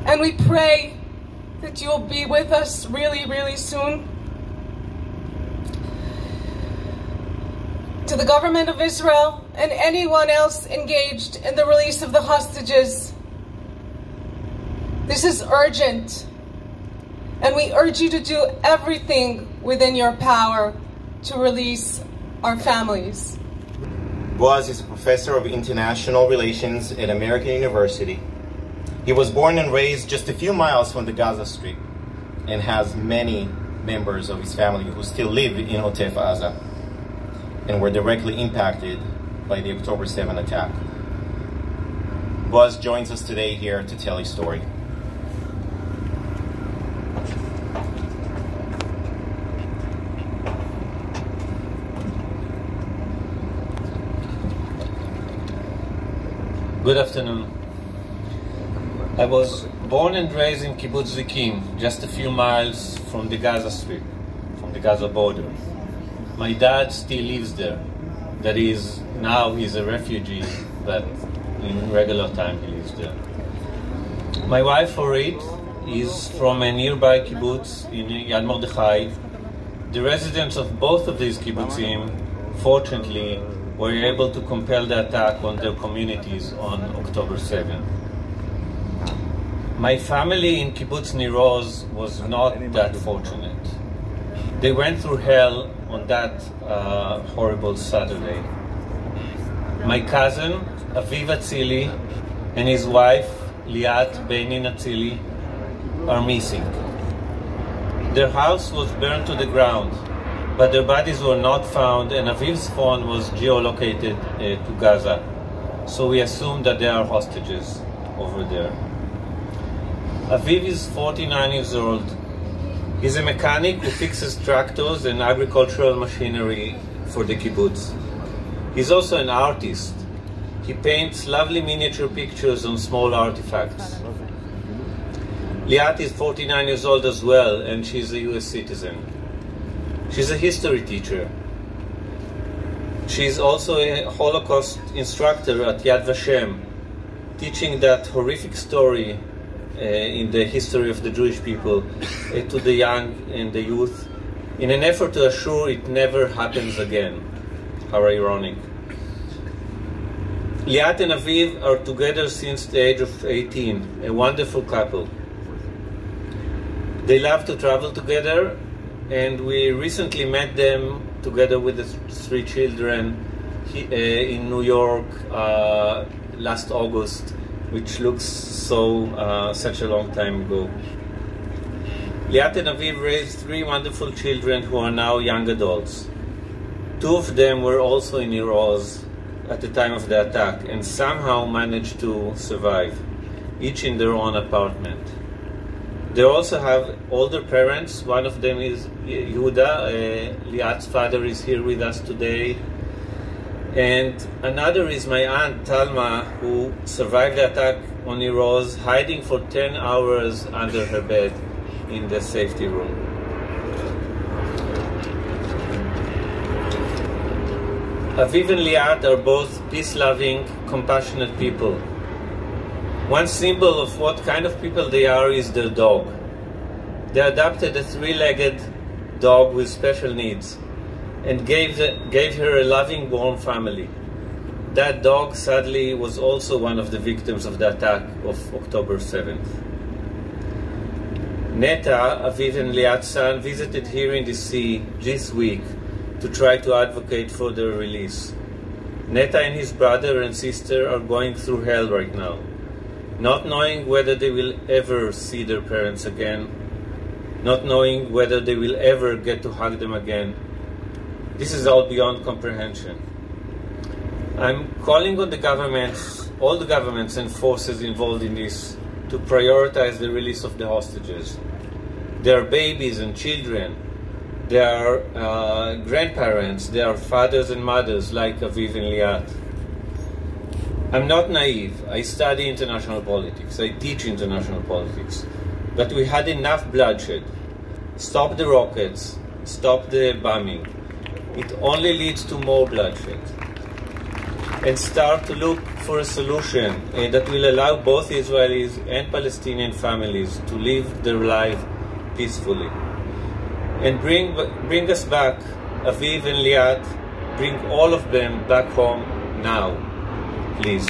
And we pray that you'll be with us really, really soon. To the government of Israel and anyone else engaged in the release of the hostages, this is urgent, and we urge you to do everything within your power to release our families. Bועז is a professor of international relations at American University. He was born and raised just a few miles from the Gaza Strip and has many members of his family who still live in Otef Aza and were directly impacted by the October 7 attack. Buzz joins us today here to tell his story. Good afternoon. I was born and raised in Kibbutz Zikim, just a few miles from the Gaza Strip, from the Gaza border. My dad still lives there. That is, now he's a refugee, but in regular time he lives there. My wife, Orit, is from a nearby kibbutz in Yad Mordechai. The residents of both of these kibbutzim, fortunately, were able to compel the attack on their communities on October 7. My family in Kibbutz Nir Oz was not that fortunate. They went through hell on that horrible Saturday. My cousin, Atsiلی, and his wife, Liat Benin Atsiלי, are missing. Their house was burned to the ground, but their bodies were not found, and Aviv's phone was geolocated to Gaza. So we assume that they are hostages over there. Aviv is 49 years old. He's a mechanic who fixes tractors and agricultural machinery for the kibbutz. He's also an artist. He paints lovely miniature pictures on small artifacts. Liat is 49 years old as well, and she's a US citizen. She's a history teacher. She's also a Holocaust instructor at Yad Vashem, teaching that horrific story in the history of the Jewish people to the young and the youth in an effort to assure it never happens again. How ironic. Liat and Aviv are together since the age of 18, a wonderful couple. They love to travel together, and we recently met them together with the 3 children in New York last August, which looks such a long time ago. Liat and Aviv raised 3 wonderful children who are now young adults. 2 of them were also in Nir Oz at the time of the attack and somehow managed to survive, each in their own apartment. They also have older parents. One of them is Yehuda. Liat's father is here with us today. And another is my aunt Talma, who survived the attack on Nir Oz, hiding for 10 hours under her bed in the safety room. Aviv and Liat are both peace-loving, compassionate people. One symbol of what kind of people they are is their dog. They adopted a 3-legged dog with special needs and gave her a loving, warm family. That dog, sadly, was also one of the victims of the attack of October 7th. Neta, Aviv and Liat's son, visited here in DC this week to try to advocate for their release. Neta and his brother and sister are going through hell right now, not knowing whether they will ever see their parents again, not knowing whether they will ever get to hug them again. This is all beyond comprehension. I'm calling on the governments, all the governments and forces involved in this, to prioritize the release of the hostages. There are babies and children. There are grandparents. There are fathers and mothers like Aviv and Liat. I'm not naive. I study international politics. I teach international politics. But we had enough bloodshed. Stop the rockets. Stop the bombing. It only leads to more bloodshed. and start to look for a solution that will allow both Israelis and Palestinian families to live their life peacefully. And bring us back, Aviv and Liat, bring all of them back home now, please.